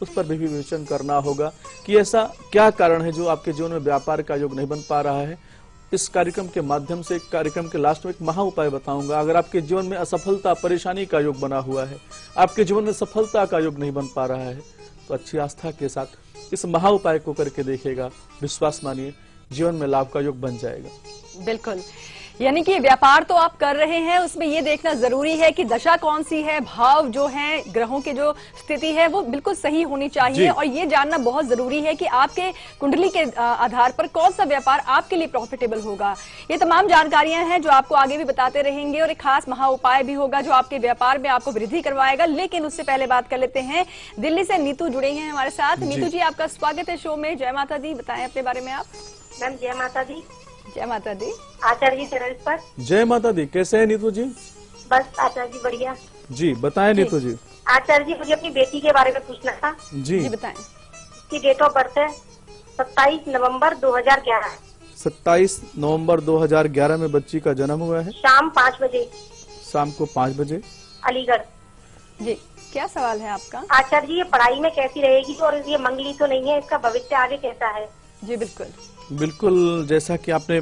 उस पर भी विवेचन करना होगा कि ऐसा क्या कारण है जो आपके जीवन में व्यापार का योग नहीं बन पा रहा है। इस कार्यक्रम के माध्यम से कार्यक्रम के लास्ट में एक महा उपाय बताऊंगा। अगर आपके जीवन में असफलता, परेशानी का योग बना हुआ है, आपके जीवन में सफलता का योग नहीं बन पा रहा है, तो अच्छी आस्था के साथ इस महा उपाय को करके देखिएगा, विश्वास मानिए जीवन में लाभ का योग बन जाएगा। बिल्कुल, यानी कि व्यापार तो आप कर रहे हैं, उसमें ये देखना जरूरी है कि दशा कौन सी है, भाव जो है, ग्रहों की जो स्थिति है वो बिल्कुल सही होनी चाहिए, और ये जानना बहुत जरूरी है कि आपके कुंडली के आधार पर कौन सा व्यापार आपके लिए प्रॉफिटेबल होगा। ये तमाम जानकारियां हैं जो आपको आगे भी बताते रहेंगे, और एक खास महा उपाय भी होगा जो आपके व्यापार में आपको वृद्धि करवाएगा। लेकिन उससे पहले बात कर लेते हैं, दिल्ली से नीतू जुड़े हैं हमारे साथ। नीतू जी, आपका स्वागत है शो में। जय माता दी, बताएं अपने बारे में आप। मैम जय माता दी। जय माता दी। आचार्य जी चैनल पर। जय माता दी। कैसे हैं नीतू जी? बस आचार्य जी बढ़िया जी, बताएं नीतू जी। आचार्य जी, मुझे अपनी बेटी के बारे में पूछना था। जी बताएं। की डेट ऑफ बर्थ है 27 नवंबर 2011। 27 नवंबर 2011 में बच्ची का जन्म हुआ है। शाम 5 बजे। शाम को 5 बजे। अलीगढ़। जी, क्या सवाल है आपका? आचार्य जी, ये पढ़ाई में कैसी रहेगी, और ये मंगली तो नहीं है, इसका भविष्य आगे कैसा है? जी बिल्कुल बिल्कुल, जैसा कि आपने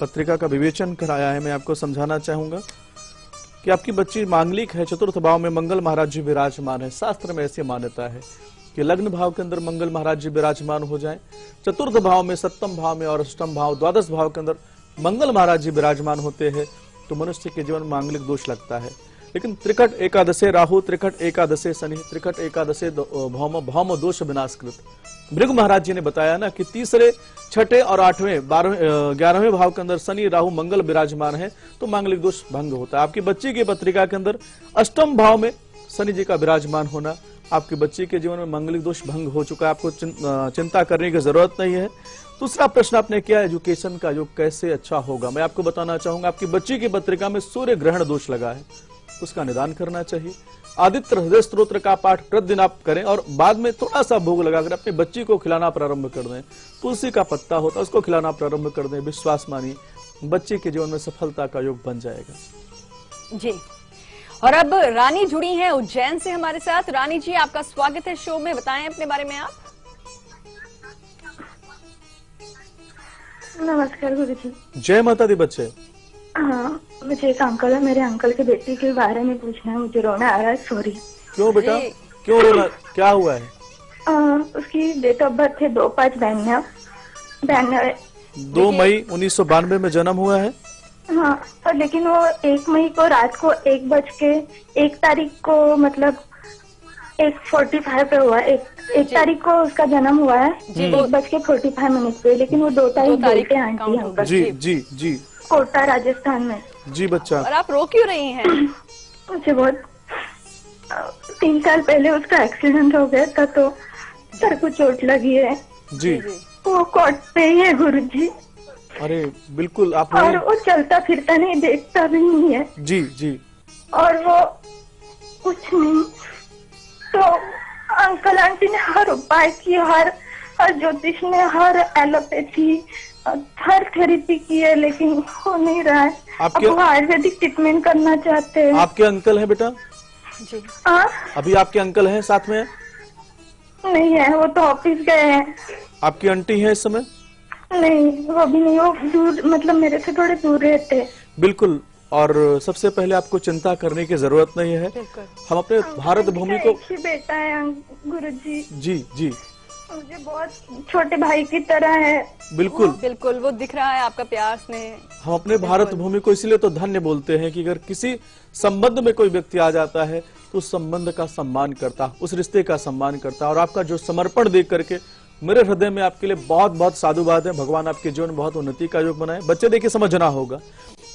पत्रिका का विवेचन कराया है, मैं आपको समझाना चाहूंगा कि आपकी बच्ची मांगलिक है, चतुर्थ भाव में मंगल महाराज जी विराजमान है। शास्त्र में ऐसी मान्यता है कि लग्न भाव के अंदर मंगल महाराज जी विराजमान हो जाएं, चतुर्थ भाव में, सप्तम भाव में और अष्टम भाव, द्वादश भाव के अंदर मंगल महाराज जी विराजमान होते हैं, तो मनुष्य के जीवन में मांगलिक दोष लगता है। लेकिन त्रिकट एकादशे राहु, त्रिकट एकादशे शनि, त्रिकट एकादशे भौम, भौम दोष विनाशकृत। भृगु महाराज जी ने बताया ना कि तीसरे, छठे और 8वें, 12वें, 11वें भाव के अंदर शनि, राहु, मंगल विराजमान है, तो मांगलिक दोष भंग होता है। आपकी बच्ची की पत्रिका के अंदर अष्टम भाव में शनि जी का विराजमान होना, आपकी बच्ची के जीवन में मांगलिक दोष भंग हो चुका है। आपको चिंता करने की जरूरत नहीं है। दूसरा प्रश्न आपने किया, एजुकेशन का योग कैसे अच्छा होगा। मैं आपको बताना चाहूंगा, आपकी बच्ची की पत्रिका में सूर्य ग्रहण दोष लगा है, उसका निदान करना चाहिए। आदित्य हृदय स्तोत्र का पाठ प्रतिदिन आप करें, और बाद में थोड़ा सा भोग लगाकर अपनी बच्ची को खिलाना प्रारंभ कर दें। तुलसी का पत्ता होता है, उसको खिलाना प्रारंभ कर दें। विश्वास मानिए बच्चे के जीवन में सफलता का योग बन जाएगा। जी, और अब रानी जुड़ी हैं उज्जैन से हमारे साथ। रानी जी, आपका स्वागत है शो में, बताएं अपने बारे में आप। नमस्कार गुरुजी। जय माता दी। बच्चे, हाँ, मुझे एक अंकल है, मेरे अंकल की बेटी के बारे में पूछना है। मुझे रोना आ रहा है, सॉरी। क्यों बेटा, क्यों रोना, क्या हुआ है? उसकी डेट ऑफ बर्थ है 2/5/92। 2 मई 1992 में जन्म हुआ है। हाँ, और लेकिन वो 1 मई को रात को 1 तारीख को, मतलब 1:45 पे हुआ। एक तारीख को उसका जन्म हुआ है, 1:45 पे, लेकिन वो 2 तारीख बोलते हैं आंटी अंकल। जी जी जी। कोटा राजस्थान में। जी बच्चा। और आप रो क्यों रही हैं? मुझे बहुत 3 साल पहले उसका एक्सीडेंट हो गया था, तो सर को चोट लगी है। जी। वो कोर्ट पे ही है गुरुजी। अरे बिल्कुल, आप और वो चलता फिरता नहीं, देखता भी नहीं है। जी जी। और वो कुछ नहीं, तो अंकल आंटी ने हर उपाय की, हर ज्योतिष ने, हर एलोपैथी, हर थेरेपी की है, लेकिन हो नहीं रहा है। अब वो आयुर्वेदिक ट्रीटमेंट करना चाहते हैं। आपके अंकल हैं बेटा? जी। अभी आपके अंकल हैं साथ में? नहीं है, वो तो ऑफिस गए हैं। आपकी आंटी है इस समय? नहीं, वो भी नहीं, वो दूर, मतलब मेरे से थोड़े दूर रहते हैं। बिल्कुल, और सबसे पहले आपको चिंता करने की जरूरत नहीं है। हम अपने भारत भूमि को, एक ही बेटा है गुरुजी। जी जी, मुझे बहुत छोटे भाई की तरह है। बिल्कुल बिल्कुल, वो दिख रहा है आपका प्यार स्नेह। हम अपने भारत भूमि को इसलिए तो धन्य बोलते हैं कि अगर किसी संबंध में कोई व्यक्ति आ जाता है तो उस संबंध का सम्मान करता, उस रिश्ते का सम्मान करता, और आपका जो समर्पण देख करके मेरे हृदय में आपके लिए बहुत बहुत साधुवाद है। भगवान आपके जीवन में बहुत उन्नति का योग बनाए। बच्चे देखिए, समझना होगा,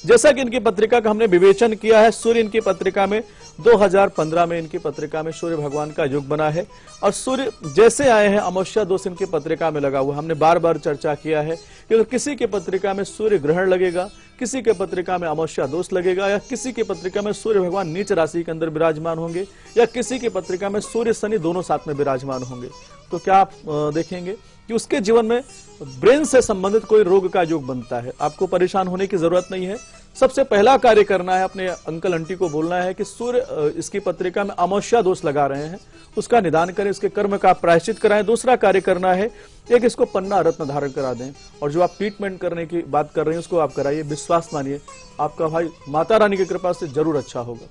जैसा कि इनकी पत्रिका का हमने विवेचन किया है, सूर्य इनकी पत्रिका में 2015 में इनकी पत्रिका में सूर्य भगवान का योग बना है, और सूर्य जैसे आए हैं अमावस्या दोष इनकी पत्रिका में लगा हुआ। हमने बार बार चर्चा किया है कि अगर किसी के पत्रिका में सूर्य ग्रहण लगेगा, किसी के पत्रिका में अमावस्या दोष लगेगा, या किसी की पत्रिका में सूर्य भगवान नीच राशि के अंदर विराजमान होंगे, या किसी की पत्रिका में सूर्य शनि दोनों साथ में विराजमान होंगे, तो क्या आप देखेंगे कि उसके जीवन में ब्रेन से संबंधित कोई रोग का योग बनता है। आपको परेशान होने की जरूरत नहीं है। सबसे पहला कार्य करना है, अपने अंकल आंटी को बोलना है कि सूर्य इसकी पत्रिका में अमावस्या दोष लगा रहे हैं, उसका निदान करें, उसके कर्म का प्रायश्चित कराएं। दूसरा कार्य करना है, एक इसको पन्ना रत्न धारण करा दें, और जो आप ट्रीटमेंट करने की बात कर रहे हैं उसको आप कराइए। विश्वास मानिए, आपका भाई माता रानी की कृपा से जरूर अच्छा होगा।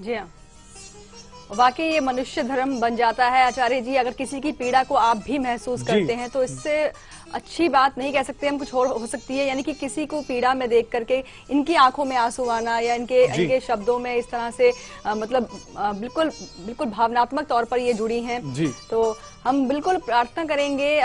जी हाँ, वाकई ये मनुष्य धर्म बन जाता है आचार्य जी। अगर किसी की पीड़ा को आप भी महसूस करते हैं तो इससे अच्छी बात नहीं कह सकते हम, कुछ और हो सकती है। यानी कि किसी को पीड़ा में देख करके इनकी आंखों में आंसू आना, या इनके शब्दों में इस तरह से मतलब बिल्कुल बिल्कुल भावनात्मक तौर पर ये जुड़ी हैं। तो हम बिल्कुल प्रार्थना करेंगे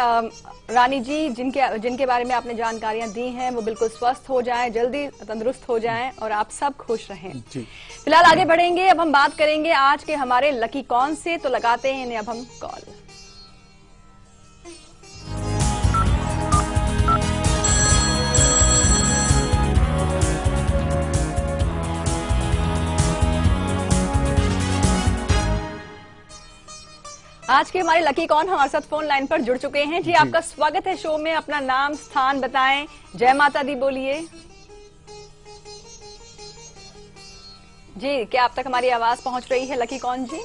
रानी जी, जिनके बारे में आपने जानकारियां दी हैं, वो बिल्कुल स्वस्थ हो जाएं, जल्दी तंदुरुस्त हो जाएं और आप सब खुश रहें। फिलहाल आगे बढ़ेंगे, अब हम बात करेंगे आज के हमारे लकी कौन से, तो लगाते हैं इन्हें अब हम कॉल। आज के हमारे लकी कौन हमारे साथ फोन लाइन पर जुड़ चुके हैं। जी आपका स्वागत है शो में, अपना नाम स्थान बताएं, जय माता दी बोलिए। जी क्या आप तक हमारी आवाज पहुंच रही है लकी कौन जी?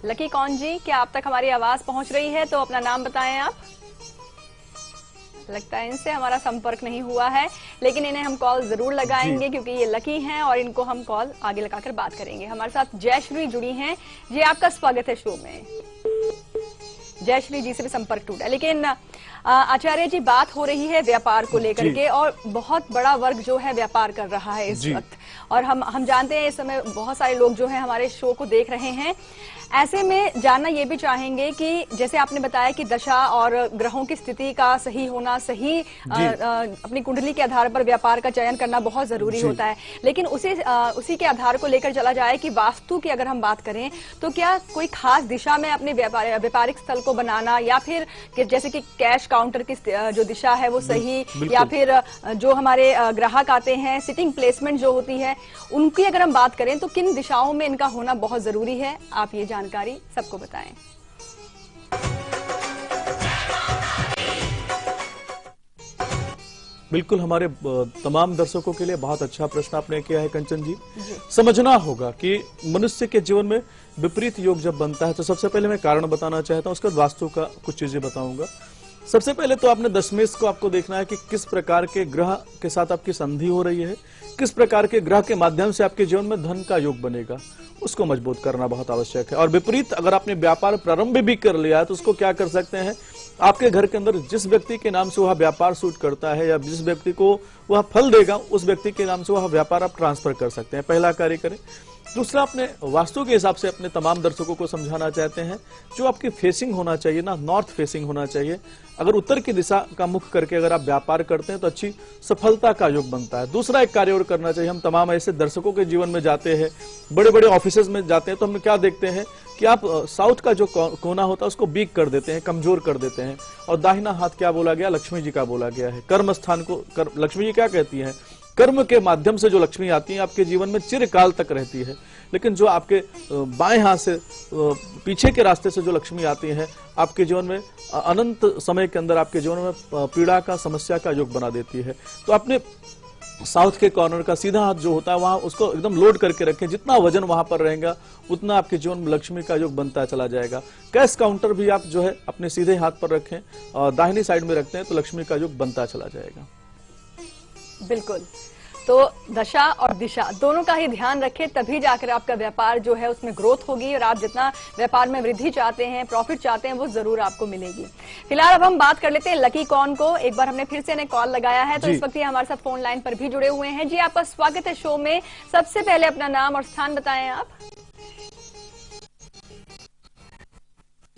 लकी कौन जी, क्या आप तक हमारी आवाज पहुंच रही है? तो अपना नाम बताएं आप। लगता है इनसे हमारा संपर्क नहीं हुआ है, लेकिन इन्हें हम कॉल जरूर लगाएंगे क्योंकि ये लकी हैं और इनको हम कॉल आगे लगाकर बात करेंगे। हमारे साथ जयश्री जुड़ी हैं। जी आपका स्वागत है शो में। जयश्री जी से भी संपर्क टूटा, लेकिन आचार्य जी बात हो रही है व्यापार को लेकर के, और बहुत बड़ा वर्ग जो है व्यापार कर रहा है इस वक्त, और हम जानते हैं इस समय बहुत सारे लोग जो है हमारे शो को देख रहे हैं। ऐसे में जानना ये भी चाहेंगे कि जैसे आपने बताया कि दशा और ग्रहों की स्थिति का सही होना, सही अपनी कुंडली के आधार पर व्यापार का चयन करना बहुत जरूरी होता है, लेकिन उसी के आधार को लेकर चला जाए कि वास्तु की अगर हम बात करें तो क्या कोई खास दिशा में अपने व्यापारिक स्थल को बनाना, या फिर जैसे कि कैश काउंटर की जो दिशा है वो सही, या फिर जो हमारे ग्राहक आते हैं सिटिंग प्लेसमेंट जो होती है उनकी अगर हम बात करें तो किन दिशाओं में इनका होना बहुत जरूरी है, आप ये जानकारी सबको बताएं। बिल्कुल, हमारे तमाम दर्शकों के लिए बहुत अच्छा प्रश्न आपने किया है कंचन जी। समझना होगा कि मनुष्य के जीवन में विपरीत योग जब बनता है तो सबसे पहले मैं कारण बताना चाहता हूं, उसके बाद वास्तु का कुछ चीजें बताऊंगा। सबसे पहले तो आपने दशमेश को आपको देखना है कि किस प्रकार के ग्रह के साथ आपकी संधि हो रही है, किस प्रकार के ग्रह के माध्यम से आपके जीवन में धन का योग बनेगा, उसको मजबूत करना बहुत आवश्यक है। और विपरीत अगर आपने व्यापार प्रारंभ भी कर लिया है तो उसको क्या कर सकते हैं, आपके घर के अंदर जिस व्यक्ति के नाम से वह व्यापार सूट करता है या जिस व्यक्ति को वह फल देगा उस व्यक्ति के नाम से वह व्यापार आप ट्रांसफर कर सकते हैं। पहला कार्य करें। दूसरा, अपने वास्तु के हिसाब से अपने तमाम दर्शकों को समझाना चाहते हैं, जो आपकी फेसिंग होना चाहिए ना, नॉर्थ फेसिंग होना चाहिए। अगर उत्तर की दिशा का मुख करके अगर आप व्यापार करते हैं तो अच्छी सफलता का योग बनता है। दूसरा एक कार्य और करना चाहिए, हम तमाम ऐसे दर्शकों के जीवन में जाते हैं, बड़े बड़े ऑफिसेज में जाते हैं तो हम क्या देखते हैं कि आप साउथ का जो कोना होता है उसको वीक कर देते हैं, कमजोर कर देते हैं, और दाहिना हाथ क्या बोला गया, लक्ष्मी जी का बोला गया है। कर्म स्थान को लक्ष्मी जी क्या कहती है, कर्म के माध्यम से जो लक्ष्मी आती है आपके जीवन में चिरकाल तक रहती है, लेकिन जो आपके बाएं हाथ से पीछे के रास्ते से जो लक्ष्मी आती है आपके जीवन में अनंत समय के अंदर आपके जीवन में पीड़ा का, समस्या का योग बना देती है। तो अपने साउथ के कॉर्नर का सीधा हाथ जो होता है वहां उसको एकदम लोड करके रखें, जितना वजन वहां पर रहेगा उतना आपके जीवन में लक्ष्मी का योग बनता चला जाएगा। कैश काउंटर भी आप जो है अपने सीधे हाथ पर रखें और दाहिनी साइड में रखते हैं तो लक्ष्मी का योग बनता चला जाएगा। बिल्कुल, तो दशा और दिशा दोनों का ही ध्यान रखें, तभी जाकर आपका व्यापार जो है उसमें ग्रोथ होगी और आप जितना व्यापार में वृद्धि चाहते हैं, प्रॉफिट चाहते हैं, वो जरूर आपको मिलेगी। फिलहाल अब हम बात कर लेते हैं लकी कौन को। एक बार हमने फिर से इन्हें कॉल लगाया है, तो इस वक्त ये हमारे साथ फोन लाइन पर भी जुड़े हुए हैं। जी आपका स्वागत है शो में। सबसे पहले अपना नाम और स्थान बताएं आप।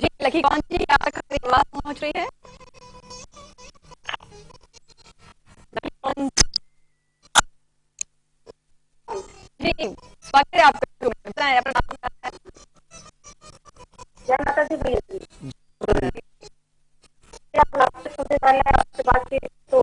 जी लकी कौन जी, आप तक हमारी आवाज पहुंच रही है? जी स्वागत है आपका, बताएं अपना नाम बताएं। जय माता दी भैया जी, आपसे सबसे पहले आपसे बात की तो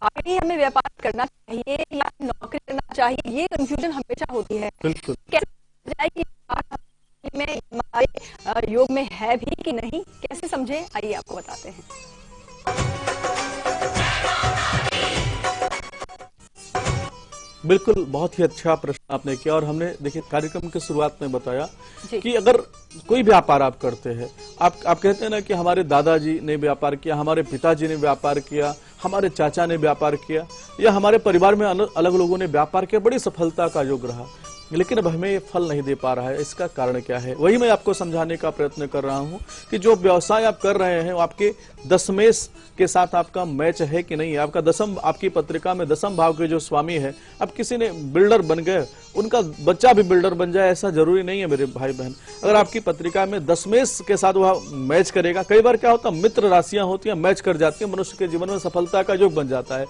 वाकई हमें व्यापार करना चाहिए या नौकरी करना चाहिए, ये कंफ्यूजन हमेशा होती है। बिल्कुल। कैसे जाए कि व्यापार में हमारे योग में है भी कि नहीं, कैसे समझे, आइए आपको बताते हैं। बिल्कुल, बहुत ही अच्छा प्रश्न आपने किया। और हमने देखिए कार्यक्रम की शुरुआत में बताया जी। कि अगर कोई व्यापार आप करते हैं, आप कहते हैं ना कि हमारे दादाजी ने व्यापार किया, हमारे पिताजी ने व्यापार किया, हमारे चाचा ने व्यापार किया, या हमारे परिवार में अलग लोगों ने व्यापार किया, बड़ी सफलता का योग रहा, लेकिन अब हमें ये फल नहीं दे पा रहा है। इसका कारण क्या है? वही मैं आपको समझाने का प्रयत्न कर रहा हूं कि जो व्यवसाय आप कर रहे हैं वो आपके दशमेश के साथ आपका मैच है कि नहीं है। आपका दसम, आपकी पत्रिका में दसम भाव के जो स्वामी है, अब किसी ने बिल्डर बन गए, उनका बच्चा भी बिल्डर बन जाए ऐसा जरूरी नहीं है मेरे भाई बहन। अगर आपकी पत्रिका में दशमेश के साथ वह मैच करेगा, कई बार क्या होता है मित्र राशियां होती हैं, मैच कर जाती है, मनुष्य के जीवन में सफलता का योग बन जाता है।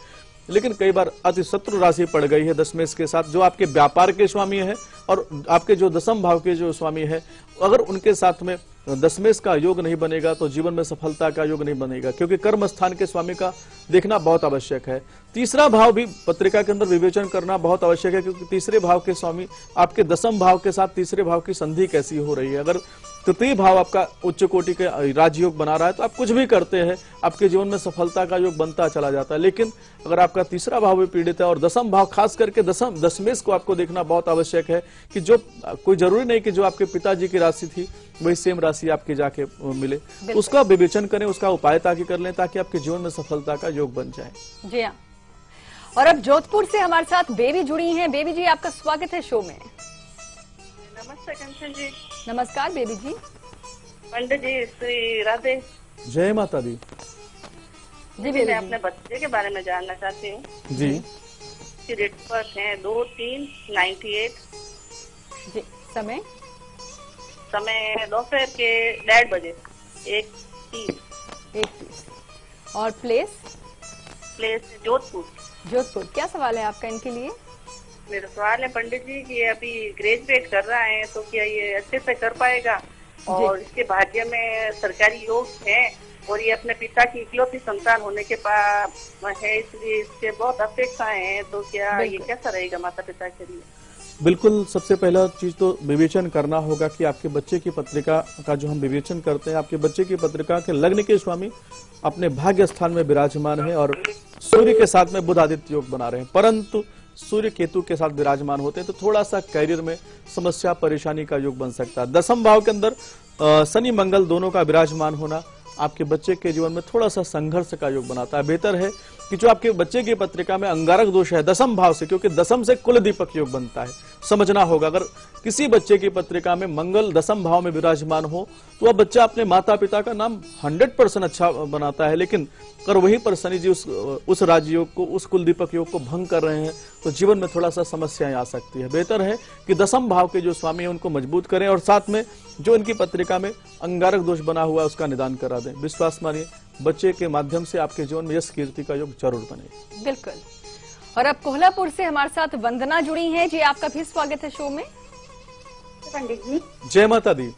लेकिन कई बार अति शत्रु राशि पड़ गई है दशमेश के साथ, जो आपके व्यापार के स्वामी है और आपके जो दसम भाव के जो स्वामी है, अगर उनके साथ में दशमेश का योग नहीं बनेगा तो जीवन में सफलता का योग नहीं बनेगा, क्योंकि कर्म स्थान के स्वामी का देखना बहुत आवश्यक है। तीसरा भाव भी पत्रिका के अंदर विवेचन करना बहुत आवश्यक है, क्योंकि तीसरे भाव के स्वामी आपके दसम भाव के साथ तीसरे भाव की संधि कैसी हो रही है। अगर तृतीय भाव आपका उच्च कोटि के राजयोग बना रहा है तो आप कुछ भी करते हैं, आपके जीवन में सफलता का योग बनता चला जाता है। लेकिन अगर आपका तीसरा भाव भी पीड़ित है और दसम भाव, खास करके दशमेश को आपको देखना बहुत आवश्यक है कि जो कोई जरूरी नहीं कि जो आपके पिताजी की राशि थी वही सेम राशि आपकी जाके मिले, उसका विवेचन करें, उसका उपाय ताकि कर लें, ताकि आपके जीवन में सफलता का योग बन जाए। जी हाँ। और अब जोधपुर से हमारे साथ बेबी जुड़ी हैं। बेबी जी, आपका स्वागत है शो में। नमस्ते कंचन जी। नमस्कार बेबी जी। पंडित जी, श्री राधे। जय माता दी। जी मैं अपने बच्चे के बारे में जानना चाहती हूँ जी। कि डेट ऑफ बर्थ है 2/3/98। जी। समय दोपहर के 1:30 बजे 1:30। और प्लेस जोधपुर। जोधपुर। क्या सवाल है आपका इनके लिए? मेरा सवाल है पंडित जी कि अभी ग्रेजुएट कर रहा है तो क्या ये अच्छे से कर पाएगा, और इसके भाग्य में सरकारी योग है, और ये अपने पिता की इकलौती संतान होने के बाद है, इसलिए इसके बहुत अपेक्षाएं हैं, तो क्या ये कैसा रहेगा माता पिता के लिए? बिल्कुल, सबसे पहला चीज तो विवेचन करना होगा कि आपके बच्चे की पत्रिका का जो हम विवेचन करते हैं, आपके बच्चे की पत्रिका के लग्न के स्वामी अपने भाग्य स्थान में विराजमान है और सूर्य के साथ में बुध आदित्य योग बना रहे हैं, परंतु सूर्य केतु के साथ विराजमान होते हैं तो थोड़ा सा कैरियर में समस्या परेशानी का योग बन सकता है। दसम भाव के अंदर शनि मंगल दोनों का विराजमान होना आपके बच्चे के जीवन में थोड़ा सा संघर्ष का योग बनाता है। बेहतर है कि जो आपके बच्चे की पत्रिका में अंगारक दोष है दसम भाव से, क्योंकि दसम से कुल दीपक योग बनता है, समझना होगा। अगर किसी बच्चे की पत्रिका में मंगल दसम भाव में विराजमान हो तो वह बच्चा अपने माता पिता का नाम 100% अच्छा बनाता है, लेकिन अगर वहीं पर शनि जी उस राजयोग को, उस कुल दीपक योग को भंग कर रहे हैं तो जीवन में थोड़ा सा समस्याएं आ सकती है। बेहतर है कि दसम भाव के जो स्वामी है उनको मजबूत करें और साथ में जो इनकी पत्रिका में अंगारक दोष बना हुआ है उसका निदान करा दें। विश्वास मानिए बच्चे के माध्यम से आपके जीवन में यश कीर्ति का योग जरूर बने। बिल्कुल। और अब कोल्हापुर से हमारे साथ वंदना जुड़ी हैं। जी, आपका भी स्वागत है शो में। पंडित जी, जय माता दी।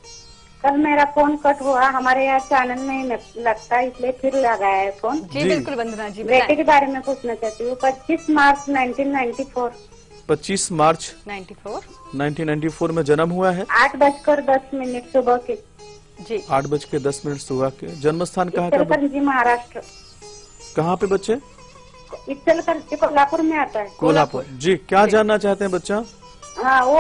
कल मेरा फोन कट हुआ, हमारे यहाँ चैनल नहीं लगता, इसलिए फिर लगाया है फोन। जी बिल्कुल वंदना जी, बेटे बताएं। के बारे में पूछना चाहती हूँ। 25 मार्च 1994। 25 मार्च 94 में जन्म हुआ है। 8:10 सुबह के। जी। 8:10 सुबह के। जन्म स्थान कहाँ का? इचलकरंजी महाराष्ट्र। कहाँ पे बच्चे? इचलकरंजी कोल्हापुर में आता है। कोल्हापुर। जी, क्या जानना चाहते हैं बच्चा? हाँ, वो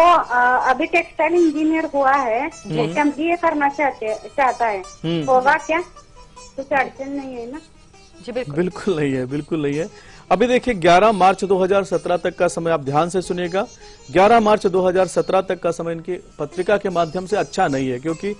अभी टेक्सटाइल इंजीनियर हुआ है, MBA करना चाहता है, होगा क्या? कुछ अड़चन नहीं है ना? जी बिल्कुल। बिल्कुल नहीं है, बिल्कुल नहीं है। अभी देखिए 11 मार्च 2017 तक का समय आप ध्यान से सुनिएगा। 11 मार्च 2017 तक का समय इनकी पत्रिका के माध्यम से अच्छा नहीं है, क्योंकि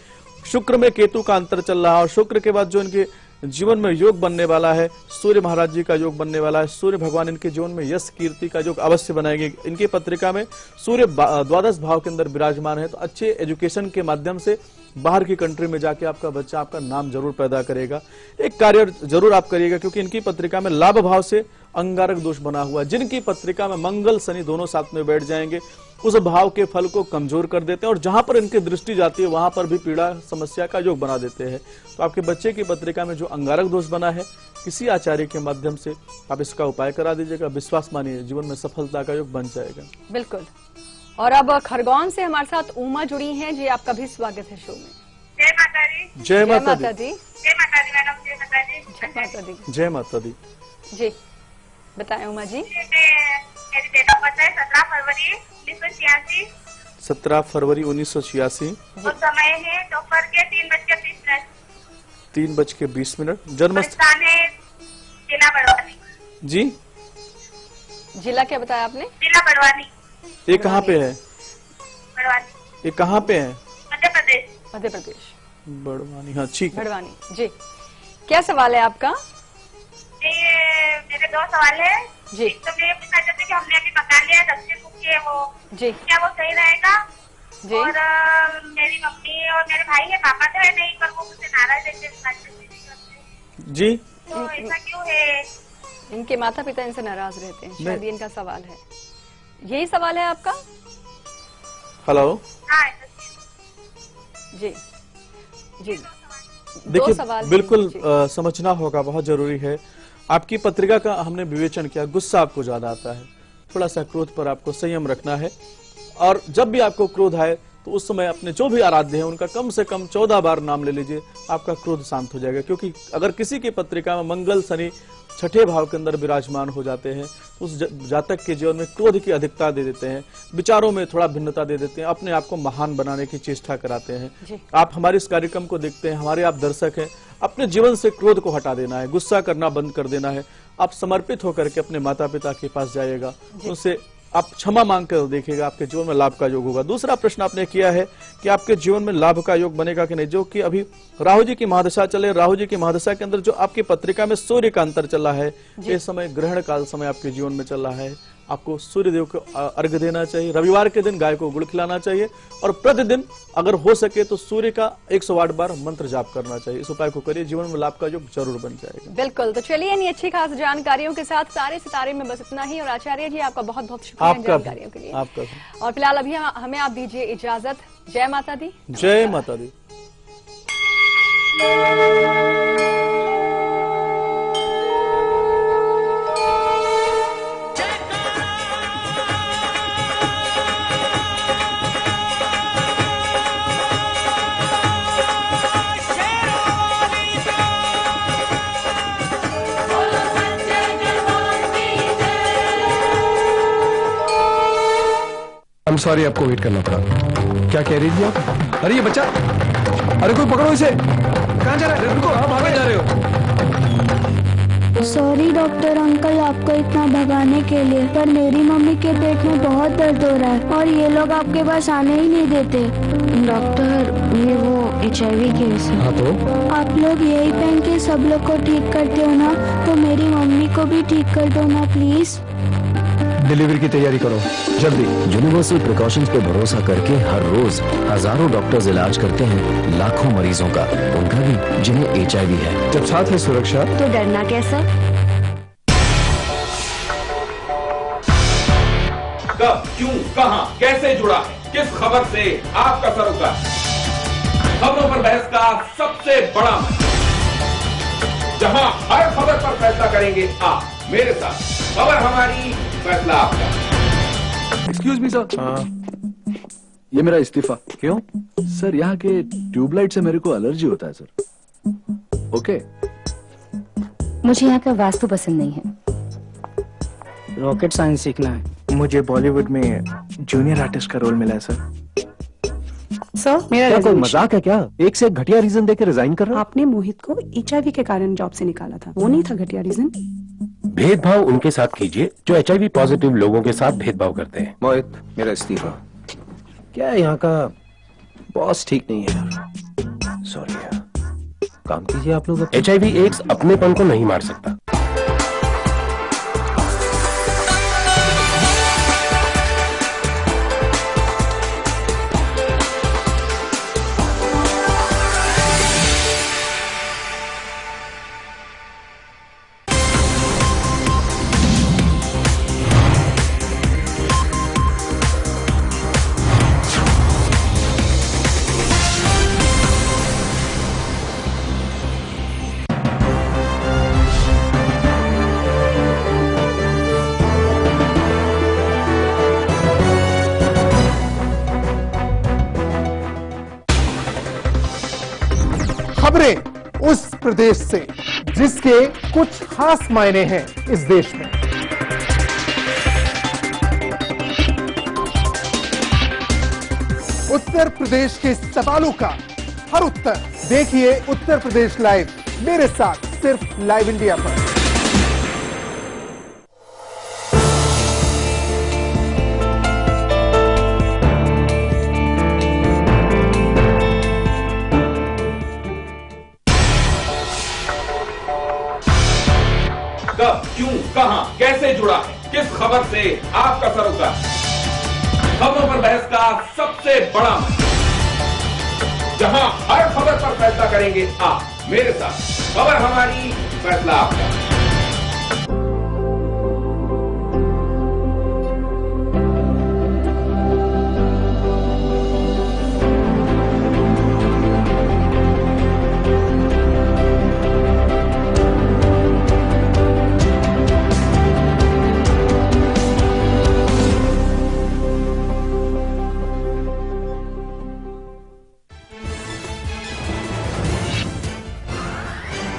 शुक्र में केतु का अंतर चल रहा है और शुक्र के बाद जो इनके जीवन में योग बनने वाला है, सूर्य महाराज जी का योग बनने वाला है। सूर्य भगवान इनके जीवन में यश कीर्ति का योग अवश्य बनाएंगे। इनकी पत्रिका में सूर्य द्वादश भाव के अंदर विराजमान है, तो अच्छे एजुकेशन के माध्यम से बाहर की कंट्री में जाके आपका बच्चा आपका नाम जरूर पैदा करेगा। एक कार्य जरूर आप करिएगा, क्योंकि इनकी पत्रिका में लाभ भाव से अंगारक दोष बना हुआ है। जिनकी पत्रिका में मंगल शनि दोनों साथ में बैठ जाएंगे उस भाव के फल को कमजोर कर देते हैं और जहां पर इनकी दृष्टि जाती है वहां पर भी पीड़ा समस्या का योग बना देते हैं। तो आपके बच्चे की पत्रिका में जो अंगारक दोष बना है किसी आचार्य के माध्यम से आप इसका उपाय करा दीजिएगा। विश्वास मानिए, जीवन में सफलता का योग बन जाएगा। बिल्कुल। और अब खरगोन से हमारे साथ उमा जुड़ी हैं जी, आपका भी स्वागत है शो में। जय माता दी। जय माता दी। जय माता दी मैडम। जय माता दी। जय माता दी। जय माता दी। जी बताएं उमा जी। मेरी डेट ऑफ बर्थ है 17 फरवरी 1986। 17 फरवरी 1986। और समय है दोपहर के 3:20 3:20। जन्म स्थान है जिला बड़वानी। जी, जिला क्या बताया आपने? जिला बड़वानी। ये कहाँ पे है? बड़वानी। ये कहाँ पे है? मध्य प्रदेश। मध्य प्रदेश, बड़वानी। हाँ ठीक है। भड़वानी। जी क्या सवाल है आपका? ये मेरे 2 सवाल है जी। एक तो मैं ये पूछना चाहती हूँ कि हमने अभी मकान लिया दक्षिण मुखी है वो, जी क्या वो सही रहेगा? जी और मेरी मम्मी और मेरे भाई है, पापा तो है नहीं पर वो मुझसे नाराज है करते। जी, तो ऐसा क्यों है? इनके माता पिता इनसे नाराज रहते हैं, शायद नहीं। ये इनका सवाल है। यही सवाल है आपका? हेलो। हाँ जी जी देखिए, सवाल हैं बिल्कुल जी। समझना होगा, बहुत जरूरी है। आपकी पत्रिका का हमने विवेचन किया, गुस्सा आपको ज्यादा आता है, थोड़ा सा क्रोध पर आपको संयम रखना है। और जब भी आपको क्रोध आए तो उस समय अपने जो भी आराध्य हैं उनका कम से कम 14 बार नाम ले लीजिए, आपका क्रोध शांत हो जाएगा। क्योंकि अगर किसी की पत्रिका में मंगल शनि छठे भाव के अंदर विराजमान हो जाते हैं तो उस जातक के जीवन में क्रोध की अधिकता दे देते हैं, विचारों में थोड़ा भिन्नता दे देते हैं, अपने आप को महान बनाने की चेष्टा कराते हैं। जी। आप हमारे इस कार्यक्रम को देखते हैं, हमारे आप दर्शक हैं, अपने जीवन से क्रोध को हटा देना है, गुस्सा करना बंद कर देना है। आप समर्पित होकर के अपने माता पिता के पास जाइएगा, उनसे आप क्षमा मांग कर देखिएगा, आपके जीवन में लाभ का योग होगा। दूसरा प्रश्न आपने किया है कि आपके जीवन में लाभ का योग बनेगा कि नहीं, जो कि अभी राहु जी की महादशा चले, राहु जी की महादशा के अंदर जो आपकी पत्रिका में सूर्य का अंतर चल रहा है, ये समय ग्रहण काल समय आपके जीवन में चल रहा है। आपको सूर्य देव को अर्घ्य देना चाहिए, रविवार के दिन गाय को गुड़ खिलाना चाहिए और प्रतिदिन अगर हो सके तो सूर्य का 108 बार मंत्र जाप करना चाहिए। इस उपाय को करिए, जीवन में लाभ का योग जरूर बन जाएगा। बिल्कुल। तो चलिए इन्हीं अच्छी खास जानकारियों के साथ सारे सितारे में बस इतना ही। और आचार्य जी आपका बहुत बहुत शुक्रिया इन आपका जानकारियों के लिए। आपका और फिलहाल अभी हमें आप दीजिए इजाजत। जय माता दी। जय माता दी। I'm sorry आपको वेट करना पड़ा। क्या कह रही थी आप? अरे ये बच्चा, अरे कोई पकड़ो इसे। कहाँ जा रहा है? रुको, आप आगे जा रहे हो। सॉरी डॉक्टर अंकल आपको इतना भगाने के लिए, पर मेरी मम्मी के पेट में बहुत दर्द हो रहा है और ये लोग आपके पास आने ही नहीं देते। डॉक्टर ये वो HIV केस है। हाँ तो? आप लोग यही पहन के सब लोग को ठीक करते हो ना, तो मेरी मम्मी को भी ठीक कर दो ना प्लीज। डिलीवरी की तैयारी करो जल्दी। यूनिवर्सल प्रिकॉशंस पे भरोसा करके हर रोज हजारों डॉक्टर्स इलाज करते हैं लाखों मरीजों का, उनका भी जिन्हें HIV है। जब साथ है सुरक्षा तो डरना कैसा? कब, क्यों, कहां, कैसे जुड़ा, किस खबर से आपका सरोकार? खबरों पर बहस का सबसे बड़ा मंच, जहां हर खबर पर फैसला करेंगे आप मेरे साथ। खबर हमारी, फैसला आपका। एक्सक्यूज मी सर, ये मेरा इस्तीफा। क्यों? सर यहाँ के ट्यूबलाइट से मेरे को एलर्जी होता है सर। ओके। मुझे यहाँ का वास्तु पसंद नहीं है। रॉकेट साइंस सीखना है। मुझे बॉलीवुड में जूनियर आर्टिस्ट का रोल मिला है सर। सर मेरा क्या कोई resignation- मजाक है क्या? एक से एक घटिया रीजन देके रिजाइन कर रहा? आपने मोहित को HIV के कारण जॉब से निकाला था, वो नहीं था घटिया रीजन। भेदभाव उनके साथ कीजिए जो HIV पॉजिटिव लोगों के साथ भेदभाव करते हैं। मोहित मेरा इस्तीफा। क्या है यहाँ का बॉस ठीक नहीं है यार। सॉरी यार, काम कीजिए आप लोग। HIV एड्स अपनेपन को नहीं मार सकता। खबरें उस प्रदेश से जिसके कुछ खास मायने हैं इस देश में। उत्तर प्रदेश के सवालों का हर उत्तर देखिए उत्तर प्रदेश लाइव मेरे साथ सिर्फ लाइव इंडिया पर। कब, क्यों, कहां, कैसे जुड़ा है, किस खबर से आपका सरोकार? खबरों पर बहस का सबसे बड़ा मंच, जहां हर खबर पर फैसला करेंगे आप मेरे साथ। खबर हमारी, फैसला आपका।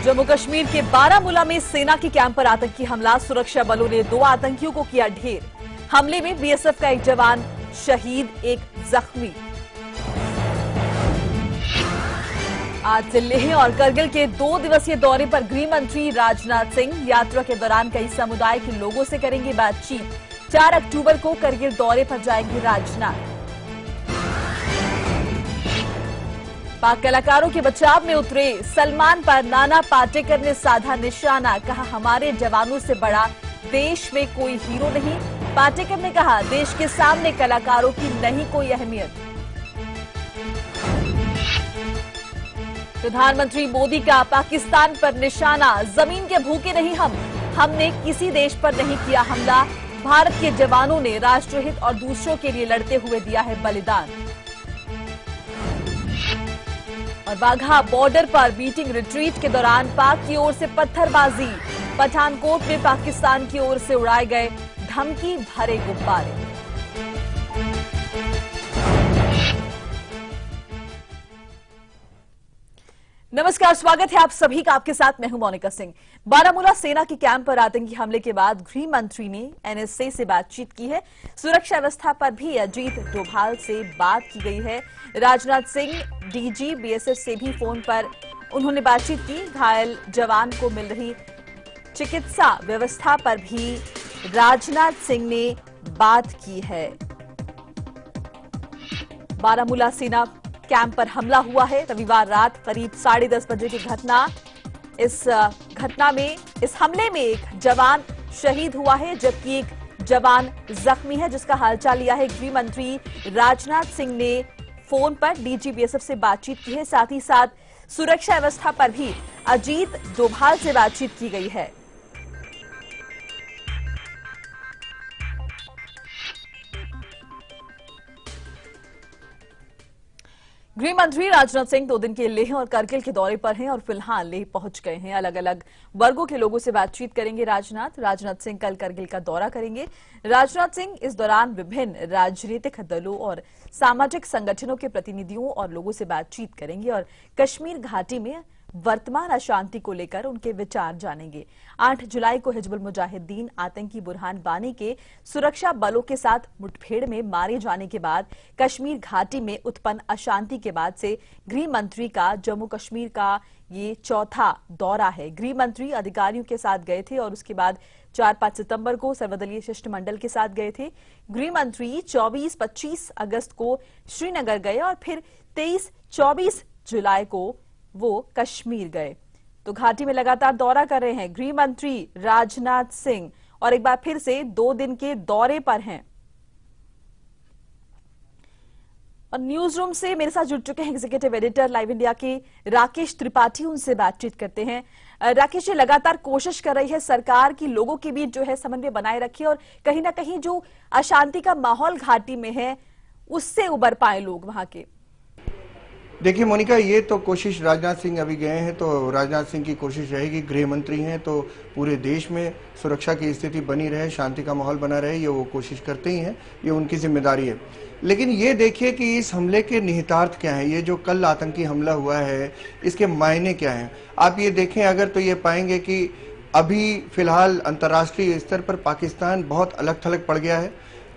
जम्मू कश्मीर के बारामूला में सेना के कैंप पर आतंकी हमला, सुरक्षा बलों ने 2 आतंकियों को किया ढेर। हमले में बीएसएफ का एक जवान शहीद, एक जख्मी। आज लेह और करगिल के 2 दिवसीय दौरे पर गृह मंत्री राजनाथ सिंह यात्रा के दौरान कई समुदाय के लोगों से करेंगे बातचीत। 4 अक्टूबर को करगिल दौरे पर जाएंगे राजनाथ। पाक कलाकारों के बचाव में उतरे सलमान पर नाना पाटेकर ने साधा निशाना, कहा हमारे जवानों से बड़ा देश में कोई हीरो नहीं। पाटेकर ने कहा देश के सामने कलाकारों की नहीं कोई अहमियत। प्रधानमंत्री मोदी का पाकिस्तान पर निशाना, जमीन के भूखे नहीं हमने किसी देश पर नहीं किया हमला। भारत के जवानों ने राष्ट्रहित और दूसरों के लिए लड़ते हुए दिया है बलिदान। और बाघा बॉर्डर पर बीटिंग रिट्रीट के दौरान पाक की ओर से पत्थरबाजी, पठानकोट में पाकिस्तान की ओर से उड़ाए गए धमकी भरे गुब्बारे। नमस्कार, स्वागत है आप सभी का। आपके साथ मैं हूं मोनिका सिंह। बारामूला सेना के कैंप पर आतंकी हमले के बाद गृह मंत्री ने एनएसए से बातचीत की है। सुरक्षा व्यवस्था पर भी अजीत डोभाल से बात की गई है। राजनाथ सिंह डीजी बीएसएफ से भी फोन पर उन्होंने बातचीत की। घायल जवान को मिल रही चिकित्सा व्यवस्था पर भी राजनाथ सिंह ने बात की है। बारामूला सेना कैंप पर हमला हुआ है रविवार रात करीब 10:30 बजे की घटना। इस हमले में एक जवान शहीद हुआ है जबकि एक जवान जख्मी है, जिसका हालचाल लिया है गृह मंत्री राजनाथ सिंह ने। फोन पर डीजी बीएसएफ से बातचीत की है। साथ ही साथ सुरक्षा व्यवस्था पर भी अजीत डोभाल से बातचीत की गई है। गृह मंत्री राजनाथ सिंह 2 दिन के लेह और करगिल के दौरे पर हैं और फिलहाल लेह पहुंच गए हैं। अलग अलग वर्गों के लोगों से बातचीत करेंगे राजनाथ सिंह कल करगिल का दौरा करेंगे। राजनाथ सिंह इस दौरान विभिन्न राजनीतिक दलों और सामाजिक संगठनों के प्रतिनिधियों और लोगों से बातचीत करेंगे और कश्मीर घाटी में वर्तमान अशांति को लेकर उनके विचार जानेंगे। 8 जुलाई को हिजबुल मुजाहिदीन आतंकी बुरहान वानी के सुरक्षा बलों के साथ मुठभेड़ में मारे जाने के बाद कश्मीर घाटी में उत्पन्न अशांति के बाद से गृह मंत्री का जम्मू कश्मीर का ये 4था दौरा है। गृह मंत्री अधिकारियों के साथ गए थे और उसके बाद 4-5 सितंबर को सर्वदलीय शिष्टमंडल के साथ गए थे। गृह मंत्री 24-25 अगस्त को श्रीनगर गए और फिर 23-24 जुलाई को वो कश्मीर गए। तो घाटी में लगातार दौरा कर रहे हैं गृह मंत्री राजनाथ सिंह और एक बार फिर से 2 दिन के दौरे पर हैं। और न्यूज रूम से मेरे साथ जुड़ चुके हैं एग्जीक्यूटिव एडिटर लाइव इंडिया के राकेश त्रिपाठी, उनसे बातचीत करते हैं। राकेश जी, लगातार कोशिश कर रही है सरकार की लोगों के बीच जो है समन्वय बनाए रखे और कहीं ना कहीं जो अशांति का माहौल घाटी में है उससे उबर पाए लोग वहां के। देखिए मोनिका, ये तो कोशिश राजनाथ सिंह अभी गए हैं तो राजनाथ सिंह की कोशिश रहेगी, गृह मंत्री हैं तो पूरे देश में सुरक्षा की स्थिति बनी रहे, शांति का माहौल बना रहे, ये वो कोशिश करते ही हैं, ये उनकी जिम्मेदारी है। लेकिन ये देखिए कि इस हमले के निहितार्थ क्या है, ये जो कल आतंकी हमला हुआ है इसके मायने क्या हैं। आप ये देखें अगर तो ये पाएंगे कि अभी फिलहाल अंतर्राष्ट्रीय स्तर पर पाकिस्तान बहुत अलग थलग पड़ गया है,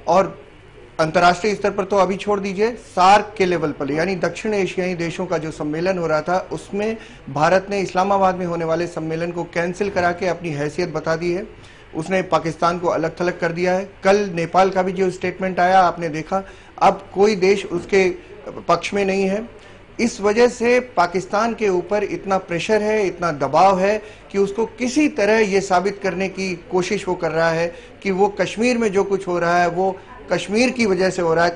और अंतर्राष्ट्रीय स्तर पर तो अभी छोड़ दीजिए, सार्क के लेवल पर यानी दक्षिण एशियाई देशों का जो सम्मेलन हो रहा था उसमें भारत ने इस्लामाबाद में होने वाले सम्मेलन को कैंसिल करा के अपनी हैसियत बता दी है। उसने पाकिस्तान को अलग थलग कर दिया है। कल नेपाल का भी जो स्टेटमेंट आया आपने देखा, अब कोई देश उसके पक्ष में नहीं है। इस वजह से पाकिस्तान के ऊपर इतना प्रेशर है, इतना दबाव है कि उसको किसी तरह ये साबित करने की कोशिश वो कर रहा है कि वो कश्मीर में जो कुछ हो रहा है वो कश्मीर की वजह से हो रहा है।